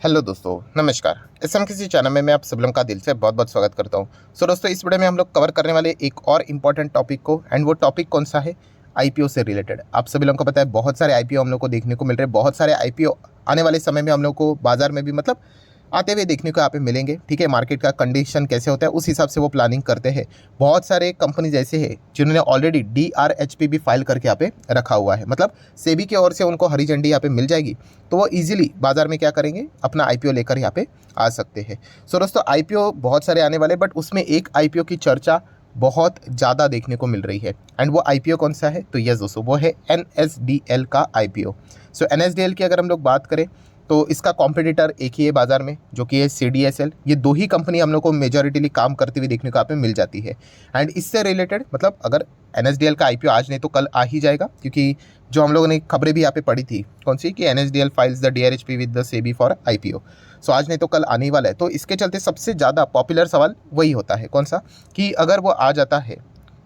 Hello दोस्तों, नमस्कार। SMKC channel में मैं आप सब लोगों का दिल से बहुत बहुत स्वागत करता हूं। दोस्तों, इस वीडियो में हम लोग कवर करने वाले एक और इम्पॉर्टेंट टॉपिक को, एंड वो टॉपिक कौन सा है? आईपीओ से रिलेटेड। आप सभी लोगों को पता है बहुत सारे आईपीओ हम लोग को देखने को मिल रहे हैं, बहुत सारे आईपीओ आने वाले समय में हम लोग को बाजार में भी आते हुए देखने को यहाँ पे मिलेंगे। ठीक है, मार्केट का कंडीशन कैसे होता है उस हिसाब से वो प्लानिंग करते हैं। बहुत सारे कंपनीज ऐसे हैं जिन्होंने ऑलरेडी DRHP भी फाइल करके यहाँ पे रखा हुआ है, मतलब सेबी की ओर से उनको हरी झंडी यहाँ पे मिल जाएगी, तो वो इजीली बाजार में क्या करेंगे, अपना आईपीओ लेकर यहाँ पे आ सकते हैं। सो दोस्तों, आईपीओ बहुत सारे आने वाले, बट उसमें एक आईपीओ की चर्चा बहुत ज़्यादा देखने को मिल रही है, एंड वो आईपीओ कौन सा है? तो यस दोस्तों, वो है NSDL का आईपीओ। सो NSDL की अगर हम लोग बात करें तो इसका कॉम्पिटिटर एक ही है बाजार में, जो कि है CDSL। ये दो ही कंपनी हम लोग को मेजॉरिटीली काम करते हुए देखने को यहाँ पे मिल जाती है। एंड इससे रिलेटेड मतलब अगर NSDL का आईपीओ आज नहीं तो कल आ ही जाएगा, क्योंकि जो हम लोगों ने खबरें भी यहाँ पे पढ़ी थी, कौन सी, कि NSDL files the DRHP with the SEBI for IPO. So आज नहीं तो कल आने ही वाला है। तो इसके चलते सबसे ज़्यादा पॉपुलर सवाल वही होता है, कौन सा, कि अगर वो आ जाता है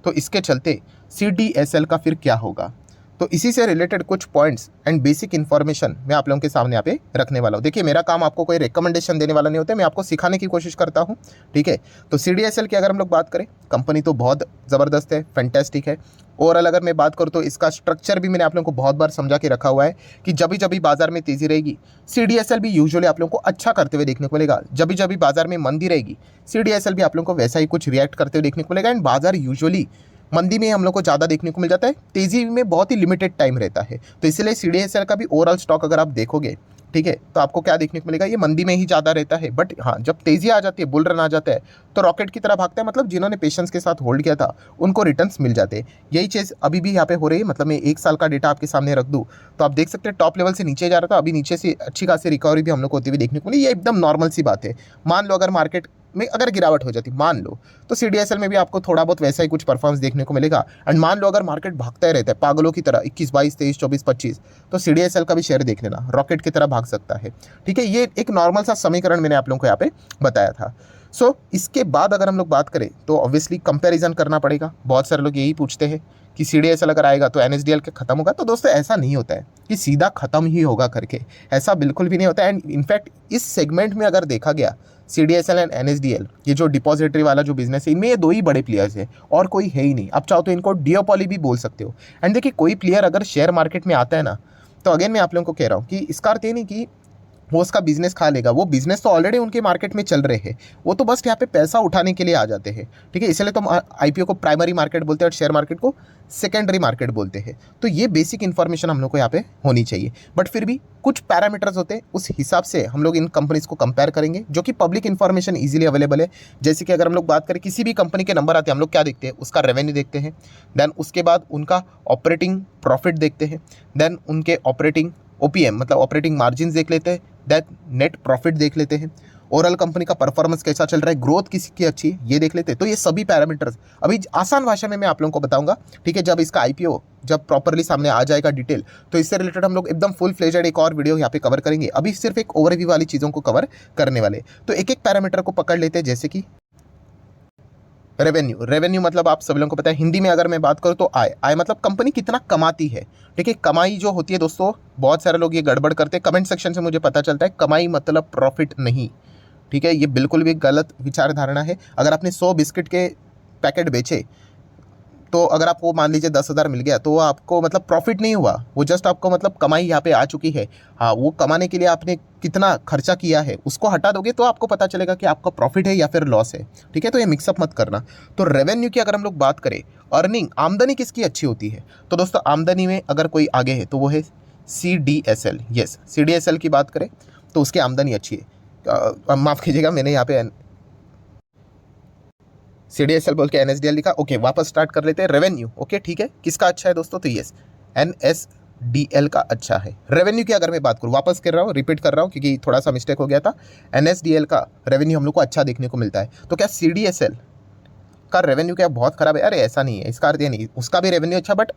तो इसके चलते CDSL का फिर क्या होगा। तो इसी से रिलेटेड कुछ पॉइंट्स एंड बेसिक इन्फॉर्मेशन मैं आप लोगों के सामने यहाँ पे रखने वाला हूँ। देखिए, मेरा काम आपको कोई रिकमेंडेशन देने वाला नहीं होता है, मैं आपको सिखाने की कोशिश करता हूँ। ठीक है, तो CDSL की अगर हम लोग बात करें, कंपनी तो बहुत ज़बरदस्त है, फैंटेस्टिक है। ओवरऑल अगर मैं बात करूँ तो इसका स्ट्रक्चर भी मैंने आप लोगों को बहुत बार समझा के रखा हुआ है कि जब भी बाजार में तेज़ी रहेगी, CDSL भी यूजुअली आप लोगों को अच्छा करते हुए देखने को मिलेगा। जब भी बाजार में मंदी रहेगी, CDSL भी आप लोगों को वैसा ही कुछ रिएक्ट करते हुए देखने को मिलेगा। एंड बाजार यूजुअली मंदी में हम लोग को ज़्यादा देखने को मिल जाता है, तेज़ी में बहुत ही लिमिटेड टाइम रहता है। तो इसलिए CDSL का भी ओवरऑल स्टॉक अगर आप देखोगे, ठीक है, तो आपको क्या देखने को मिलेगा, ये मंदी में ही ज़्यादा रहता है। बट हाँ, जब तेज़ी आ जाती है, बुल रन आ जाता है, तो रॉकेट की तरह भागता है। मतलब जिन्होंने पेशेंस के साथ होल्ड किया था उनको रिटर्न्स मिल जाते हैं। यही चीज़ अभी भी यहाँ पे हो रही है। मतलब मैं एक साल का डेटा आपके सामने रख दूँ तो आप देख सकते हैं टॉप लेवल से नीचे जा रहा था, अभी नीचे से अच्छी खासी रिकवरी भी हम लोग को होती हुई देखने को मिली। ये एकदम नॉर्मल सी बात है। मान लो अगर मार्केट में अगर गिरावट हो जाती, मान लो, तो CDSL में भी आपको थोड़ा बहुत वैसा ही कुछ परफॉर्मेंस देखने को मिलेगा। एंड मान लो अगर मार्केट भागता ही रहता है पागलों की तरह 21, 22, 23, 24, 25, तो CDSL का भी शेयर देख लेना, रॉकेट की तरह भाग सकता है। ठीक है, ये एक नॉर्मल सा समीकरण मैंने आप लोगों को यहाँ पे बताया था। सो इसके बाद अगर हम लोग बात करें तो ऑब्वियसली कंपैरिजन करना पड़ेगा। बहुत सारे लोग यही पूछते हैं कि CDSL अगर आएगा तो NSDL के खत्म होगा। तो दोस्तों, ऐसा नहीं होता है कि सीधा खत्म ही होगा करके, ऐसा बिल्कुल भी नहीं होता है। एंड इनफैक्ट इस सेगमेंट में अगर देखा गया, CDSL एंड NSDL, ये जो डिपॉजिटरी वाला जो बिजनेस है, इनमें ये दो ही बड़े प्लेयर्स हैं और कोई है ही नहीं। आप चाहो तो इनको डियोपॉली भी बोल सकते हो। एंड देखिए, कोई प्लेयर अगर शेयर मार्केट में आता है ना, तो अगेन मैं आप लोगों को कह रहा हूँ कि इसका अर्थ ये नहीं कि वो उसका बिजनेस खा लेगा। वो बिजनेस तो ऑलरेडी उनके मार्केट में चल रहे हैं, वो तो बस यहाँ पे पैसा उठाने के लिए आ जाते हैं। ठीक है, इसलिए तो आईपीओ को प्राइमरी मार्केट बोलते हैं और शेयर मार्केट को सेकेंडरी मार्केट बोलते हैं। तो ये बेसिक इन्फॉर्मेशन हम लोग को यहाँ पे होनी चाहिए। बट फिर भी कुछ पैरामीटर्स होते हैं, उस हिसाब से हम लोग इन कंपनीज को कंपेयर करेंगे, जो कि पब्लिक इन्फॉर्मेशन इजीली अवेलेबल है। जैसे कि अगर हम लोग बात करें, किसी भी कंपनी के नंबर आते हैं, हम लोग क्या देखते हैं, उसका रेवेन्यू देखते हैं, देन उसके बाद उनका ऑपरेटिंग प्रॉफिट देखते हैं, देन उनके ऑपरेटिंग OPM मतलब ऑपरेटिंग मार्जिन देख लेते हैं, दैट नेट प्रॉफिट देख लेते हैं, ओवरऑल कंपनी का परफॉर्मेंस कैसा चल रहा है, ग्रोथ किसी की अच्छी है, ये देख लेते हैं। तो ये सभी पैरामीटर्स अभी आसान भाषा में मैं आप लोगों को बताऊंगा। ठीक है, जब इसका आईपीओ जब प्रॉपरली सामने आ जाएगा डिटेल, तो इससे रिलेटेड हम लोग एकदम फुल फ्लेजेड एक और वीडियो यहाँ पे कवर करेंगे। अभी सिर्फ एक ओवरव्यू वाली चीज़ों को कवर करने वाले। तो एक एक पैरामीटर को पकड़ लेते हैं, जैसे कि रेवेन्यू मतलब आप सब लोगों को पता है, हिंदी में अगर मैं बात करूं तो आय मतलब कंपनी कितना कमाती है। ठीक है, कमाई जो होती है दोस्तों, बहुत सारे लोग ये गड़बड़ करते हैं। कमेंट सेक्शन से मुझे पता चलता है कमाई मतलब प्रॉफिट नहीं। ठीक है, ये बिल्कुल भी गलत विचारधारणा है। अगर आपने 100 बिस्किट के पैकेट बेचे, तो अगर आपको मान लीजिए 10,000 मिल गया, तो वो आपको मतलब प्रॉफिट नहीं हुआ, वो जस्ट आपको मतलब कमाई यहाँ पे आ चुकी है। हाँ, वो कमाने के लिए आपने कितना खर्चा किया है उसको हटा दोगे तो आपको पता चलेगा कि आपका प्रॉफिट है या फिर लॉस है। ठीक है, तो ये मिक्सअप मत करना। तो रेवेन्यू की अगर हम लोग बात करें, अर्निंग, आमदनी किसकी अच्छी होती है, तो दोस्तों आमदनी में अगर कोई आगे है तो वो है CDSL। यस, CDSL की बात करें तो उसकी आमदनी अच्छी है। माफ़ कीजिएगा, मैंने यहाँ पे CDSL बोल के NSDL लिखा। ओके, वापस स्टार्ट कर लेते हैं। रेवेन्यू, ओके ठीक है, किसका अच्छा है दोस्तों, तो यस, NSDL का अच्छा है। रेवेन्यू की अगर मैं बात करूँ, वापस कर रहा हूँ, रिपीट कर रहा हूँ क्योंकि थोड़ा सा मिस्टेक हो गया था। NSDL का रेवेन्यू हम लोग को अच्छा देखने को मिलता है। तो क्या CDSL का रेवेन्यू क्या बहुत खराब है? अरे ऐसा नहीं है, इसका अर्थ ये नहीं, उसका भी रेवेन्यू अच्छा, बट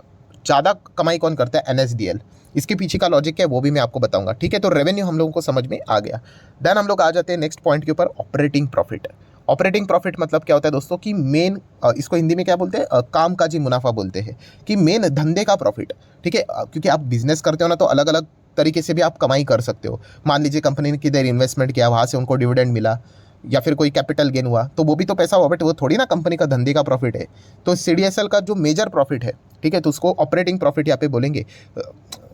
ज़्यादा कमाई कौन करता है, NSDL। इसके पीछे का लॉजिक क्या है वो भी मैं आपको बताऊंगा। ठीक है, तो रेवेन्यू हम लोगों को समझ में आ गया। देन हम लोग आ जाते हैं नेक्स्ट पॉइंट के ऊपर, ऑपरेटिंग प्रॉफिट। ऑपरेटिंग प्रॉफिट मतलब क्या होता है दोस्तों, कि मेन, इसको हिंदी में क्या बोलते हैं, कामकाजी मुनाफा बोलते हैं, कि मेन धंधे का प्रॉफिट। ठीक है, क्योंकि आप बिजनेस करते हो ना, तो अलग अलग तरीके से भी आप कमाई कर सकते हो। मान लीजिए कंपनी ने किधर इन्वेस्टमेंट किया, वहाँ से उनको डिविडेंड मिला या फिर कोई कैपिटल गेन हुआ, तो वो भी तो पैसा हुआ, बट वो थोड़ी ना कंपनी का धंधे का प्रॉफिट है। तो CDSL का जो मेजर प्रॉफिट है, ठीक है, तो उसको ऑपरेटिंग प्रॉफिट यहाँ पे बोलेंगे।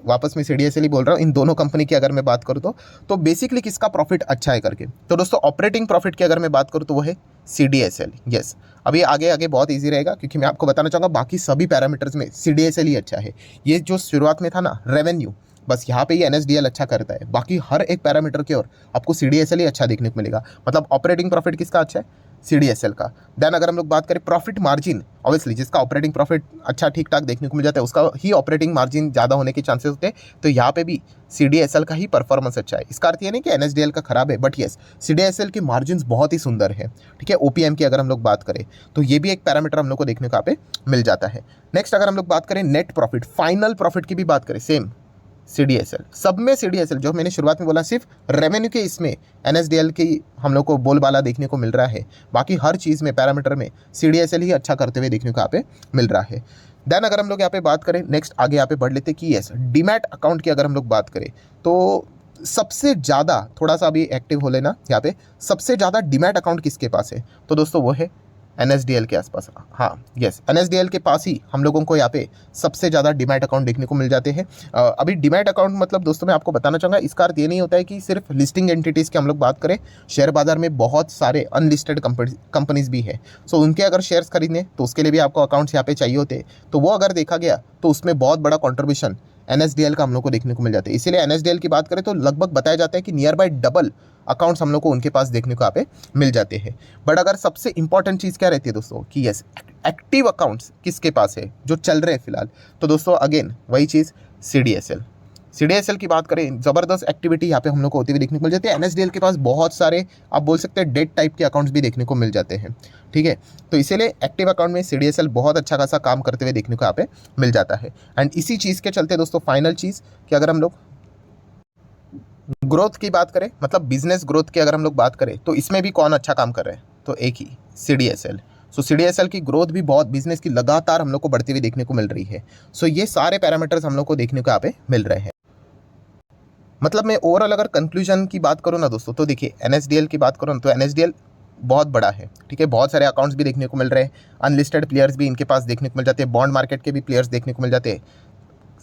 वापस मैं CDSL ही बोल रहा हूँ, इन दोनों कंपनी की अगर मैं बात करूँ तो बेसिकली किसका प्रॉफिट अच्छा है करके, तो दोस्तों ऑपरेटिंग प्रॉफिट की अगर मैं बात करूँ तो वो है CDSL। यस, अभी आगे आगे बहुत ईजी रहेगा, क्योंकि मैं आपको बताना चाहूँगा बाकी सभी पैरामीटर्स में CDSL ही अच्छा है। ये जो शुरुआत में था ना रेवेन्यू, बस यहाँ पे ही NSDL अच्छा करता है, बाकी हर एक पैरामीटर की ओर आपको CDSL ही अच्छा देखने को मिलेगा। मतलब ऑपरेटिंग प्रॉफिट किसका अच्छा है, CDSL का। देन अगर हम लोग बात करें प्रॉफिट मार्जिन, ऑब्वियसली जिसका ऑपरेटिंग प्रॉफिट अच्छा ठीक ठाक देखने को मिल जाता है उसका ही ऑपरेटिंग मार्जिन ज़्यादा होने के चांसेस होते हैं, तो यहाँ पे भी CDSL का ही परफॉर्मेंस अच्छा है। इसका अर्थ ये नहीं कि NSDL का खराब है, बट येस CDSL के मार्जिन बहुत ही सुंदर है, ठीक है। OPM की अगर हम लोग बात करें तो ये भी एक पैरामीटर हम लोग को देखने को यहाँ पे मिल जाता है। नेक्स्ट अगर हम लोग बात करें नेट प्रॉफिट, फाइनल प्रॉफिट की भी बात करें, सेम CDSL, सब में CDSL, जो मैंने शुरुआत में बोला सिर्फ रेवेन्यू के इसमें NSDL की हम लोग को बोलबाला देखने को मिल रहा है, बाकी हर चीज़ में पैरामीटर में CDSL ही अच्छा करते हुए देखने को यहाँ पे मिल रहा है। देन अगर हम लोग यहाँ पे बात करें, नेक्स्ट आगे यहाँ पे बढ़ लेते कि यस डीमैट अकाउंट की अगर हम लोग बात करें तो सबसे ज़्यादा, थोड़ा सा अभी एक्टिव हो लेना यहाँ पे, सबसे ज़्यादा डीमैट अकाउंट किसके पास है, तो दोस्तों वो है NSDL के आसपास। हाँ यस, NSDL के पास ही हम लोगों को यहाँ पे सबसे ज़्यादा डीमैट अकाउंट देखने को मिल जाते हैं। अभी डीमैट अकाउंट मतलब दोस्तों मैं आपको बताना चाहूँगा, इसका अर्थ ये नहीं होता है कि सिर्फ लिस्टिंग एंटिटीज़ की हम लोग बात करें, शेयर बाजार में बहुत सारे अनलिस्टेड कंपनीज भी है। सो उनके अगर शेयर्स खरीदने तो उसके लिए भी आपको अकाउंट्स यहाँ पे चाहिए होते हैं, तो वो अगर देखा गया तो उसमें बहुत बड़ा कॉन्ट्रीब्यूशन NSDL का हम लोग को देखने को मिल जाता है। इसीलिए NSDL की बात करें तो लगभग बताया जाता है कि नियर बाय डबल अकाउंट्स हम लोग को उनके पास देखने को यहाँ पे मिल जाते हैं। बट अगर सबसे इंपॉर्टेंट चीज़ क्या रहती है दोस्तों कि यस एक्टिव अकाउंट्स किसके पास है जो चल रहे हैं फिलहाल, तो दोस्तों अगेन वही चीज़ CDSL की बात करें, ज़बरदस्त एक्टिविटी यहाँ पे हम लोग को होती हुई देखने को मिल जाती है। NSDL के पास बहुत सारे आप बोल सकते हैं डेट टाइप के अकाउंट्स भी देखने को मिल जाते हैं, ठीक है। तो इसीलिए एक्टिव अकाउंट में CDSL बहुत अच्छा खासा काम करते हुए देखने को यहाँ पे मिल जाता है। एंड इसी चीज़ के चलते दोस्तों फाइनल चीज़ कि अगर हम लोग ग्रोथ की बात करें, मतलब बिजनेस ग्रोथ की अगर हम लोग बात करें, तो इसमें भी कौन अच्छा काम कर रहे हैं, तो एक ही CDSL। सो CDSL की ग्रोथ भी बहुत, बिजनेस की लगातार हम लोग को बढ़ती हुई देखने को मिल रही है। सो ये सारे पैरामीटर्स हम लोग को देखने को यहाँ पे मिल रहे हैं। मतलब मैं ओवरऑल अगर कंक्लूजन की बात करूँ ना दोस्तों, तो देखिए NSDL की बात करूँ ना, तो NSDL बहुत बड़ा है, ठीक है। बहुत सारे अकाउंट्स भी देखने को मिल रहे हैं, अनलिस्टेड प्लेयर्स भी इनके पास देखने को मिल जाते हैं, बॉन्ड मार्केट के भी प्लेयर्स देखने को मिल जाते हैं।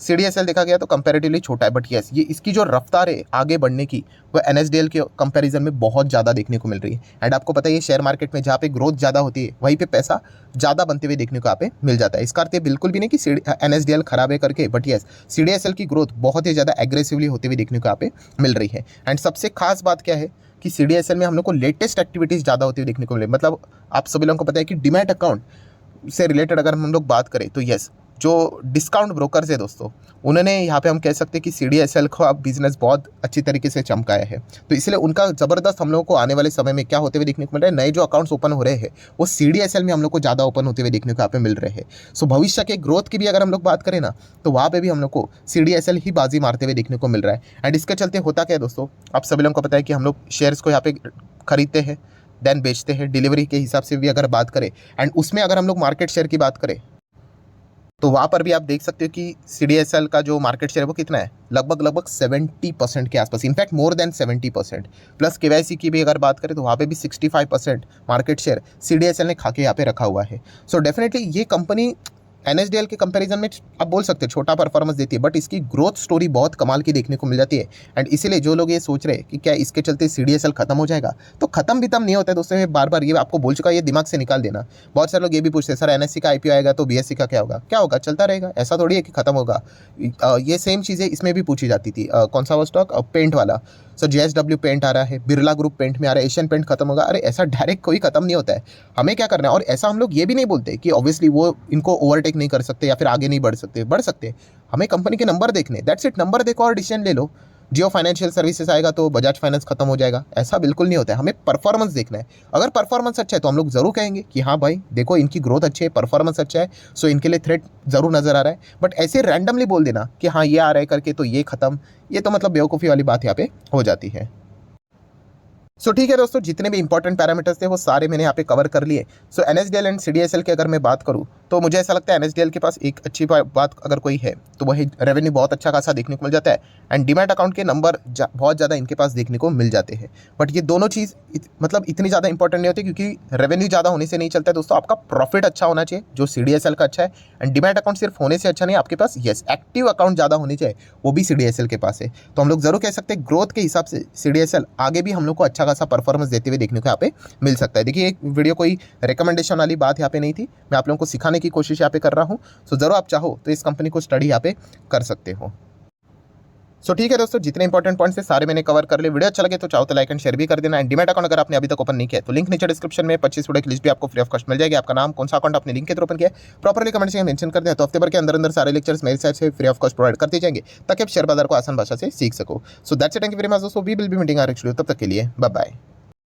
CDSL देखा गया तो कंपैरेटिवली छोटा है, बट यस ये इसकी जो रफ्तार है आगे बढ़ने की, वो NSDL के कंपैरिजन में बहुत ज़्यादा देखने को मिल रही है। एंड आपको पता है ये शेयर मार्केट में जहाँ पे ग्रोथ ज़्यादा होती है वहीं पे पैसा ज़्यादा बनते हुए देखने को यहाँ पे मिल जाता है। इसका अर्थ बिल्कुल भी नहीं कि NSDL खराब है करके, बट यस CDSL की ग्रोथ बहुत ही ज़्यादा एग्रेसिवली होते हुए देखने को यहाँ पे मिल रही है। एंड सबसे खास बात क्या है कि CDSL में हम लोग को लेटेस्ट एक्टिविटीज़ ज़्यादा होती हुई देखने को मिले। मतलब आप सभी लोगों को पता है कि डीमैट अकाउंट से रिलेटेड अगर हम लोग बात करें तो यस जो डिस्काउंट ब्रोकर्स है दोस्तों, उन्होंने यहाँ पे हम कह सकते हैं कि CDSL का बिजनेस बहुत अच्छी तरीके से चमकाया है। तो इसलिए उनका ज़बरदस्त हम लोगों को आने वाले समय में क्या होते हुए देखने को मिल रहा है, नए जो अकाउंट्स ओपन हो रहे हैं वो CDSL में हम लोग को ज़्यादा ओपन होते हुए देखने को यहाँ पे मिल रहे हैं। सो भविष्य के ग्रोथ की भी अगर हम लोग बात करें ना, तो वहाँ पर भी हम लोग को CDSL ही बाजी मारते हुए देखने को मिल रहा है। एंड इसके चलते होता क्या है दोस्तों, आप सभी लोगों को पता है कि हम लोग शेयर्स को यहाँ पे खरीदते हैं देन बेचते हैं, डिलीवरी के हिसाब से भी अगर बात करें, एंड उसमें अगर हम लोग मार्केट शेयर की बात करें तो वहाँ पर भी आप देख सकते हो कि CDSL का जो मार्केट शेयर है वो कितना है, लगभग 70% के आसपास, in fact more than 70%। Plus KYC की भी अगर बात करें तो वहाँ पे भी 65% मार्केट शेयर CDSL ने खा के यहाँ पे रखा हुआ है। सो डेफिनेटली ये कंपनी NSDL के कंपैरिजन में आप बोल सकते हैं छोटा परफॉर्मेंस देती है, बट इसकी ग्रोथ स्टोरी बहुत कमाल की देखने को मिल जाती है। एंड इसीलिए जो लोग ये सोच रहे हैं कि क्या इसके चलते CDSL खत्म हो जाएगा, तो खत्म भी तम नहीं होता है दोस्तों। मैं बार बार ये आपको बोल चुका, ये दिमाग से निकाल देना। बहुत सारे लोग ये भी पूछते हैं सर NSE का IPO आएगा तो BSE का क्या होगा, चलता रहेगा, ऐसा थोड़ी है कि खत्म होगा। ये सेम चीज़ें इसमें भी पूछी जाती थी। कौन सा वो स्टॉक, पेंट वाला, सर JSW पेंट आ रहा है, बिरला ग्रुप पेंट में आ रहा है, एशियन पेंट खत्म होगा। अरे ऐसा डायरेक्ट कोई खत्म नहीं होता है, हमें क्या करना है। और ऐसा हम लोग ये भी नहीं बोलते कि ऑब्वियसली वो इनको ओवरटेक नहीं कर सकते या फिर आगे नहीं बढ़ सकते। हमें कंपनी के नंबर देखने, दैट्स इट। नंबर देखो और डिसीजन ले लो। जियो फाइनेंशियल सर्विसेज आएगा तो बजाज फाइनेंस खत्म हो जाएगा, ऐसा बिल्कुल नहीं होता है। हमें परफॉर्मेंस देखना है। अगर परफॉर्मेंस अच्छा है तो हम लोग जरूर कहेंगे कि हाँ भाई देखो इनकी ग्रोथ अच्छी है, परफॉर्मेंस अच्छा है, सो इनके लिए थ्रेट जरूर नजर आ रहा है। बट ऐसे रैंडमली बोल देना कि हाँ ये आ रहा है करके तो ये खत्म, ये तो मतलब बेवकूफ़ी वाली बात यहाँ पे हो जाती है। सो ठीक है दोस्तों, जितने भी इंपॉर्टेंट पैरामीटर्स थे वो सारे मैंने यहाँ पे कवर कर लिए। सो NSDL एंड CDSL की अगर मैं बात करूँ तो मुझे ऐसा लगता है एनएसडीएल के पास एक अच्छी बात अगर कोई है तो वही रेवेन्यू बहुत अच्छा खासा देखने को मिल जाता है एंड डीमैट अकाउंट के नंबर बहुत ज़्यादा इनके पास देखने को मिल जाते हैं। बट ये दोनों चीज़ मतलब इतनी ज़्यादा इंपॉर्टेंट नहीं होती, क्योंकि रेवेन्यू ज़्यादा होने से नहीं चलता है दोस्तों, आपका प्रॉफिट अच्छा होना चाहिए जो सीडीएसएल का अच्छा है। एंड डीमैट अकाउंट सिर्फ होने से अच्छा नहीं, आपके पास यस एक्टिव अकाउंट ज़्यादा होने चाहिए, वो भी सीडीएसएल के पास है। तो हम लोग जरूर कह सकते हैं ग्रोथ के हिसाब से सीडीएसएल आगे भी हम लोग को अच्छा खासा परफॉर्मेंस देते हुए देखने को यहाँ पे मिल सकता है। देखिए एक वीडियो कोई रिकमेंडेशन वाली बात यहाँ पे नहीं थी, मैं आप लोगों को सिखाने की कोशिश यहाँ पे कर रहा हूँ। सो जरूर आप चाहो तो इस कंपनी को स्टडी यहाँ पे कर सकते हो। सो ठीक है दोस्तों, जितने इंपॉर्टेंट पॉइंट्स है सारे मैंने कवर कर लिए। वीडियो अच्छा लगे तो चाहो तो लाइक एंड शेयर भी कर देना। एंड डीमैट अकाउंट अगर आपने अभी तक ओपन नहीं किया तो लिंक नीचे डिस्क्रिप्शन में 25 वीडियो की लिस्ट भी आपको फ्री ऑफ कॉस्ट मिल जाएगी। आपका नाम, कौन सा अकाउंट आपने लिंक के थ्रू ओपन किया प्रॉपर्ली कमेंट से मेंशन कर दिया तो हफ्ते भर के अंदर सारे लेक्चर्स मेरे साइड से फ्री ऑफ कॉस्ट प्रोवाइड करते जाएंगे ताकि आप शेयर बाजार को आसान भाषा से सीख सको। So that's it, thank you very much दोस्तों, we will be meeting are actually, तब तक के लिए बाय बाय।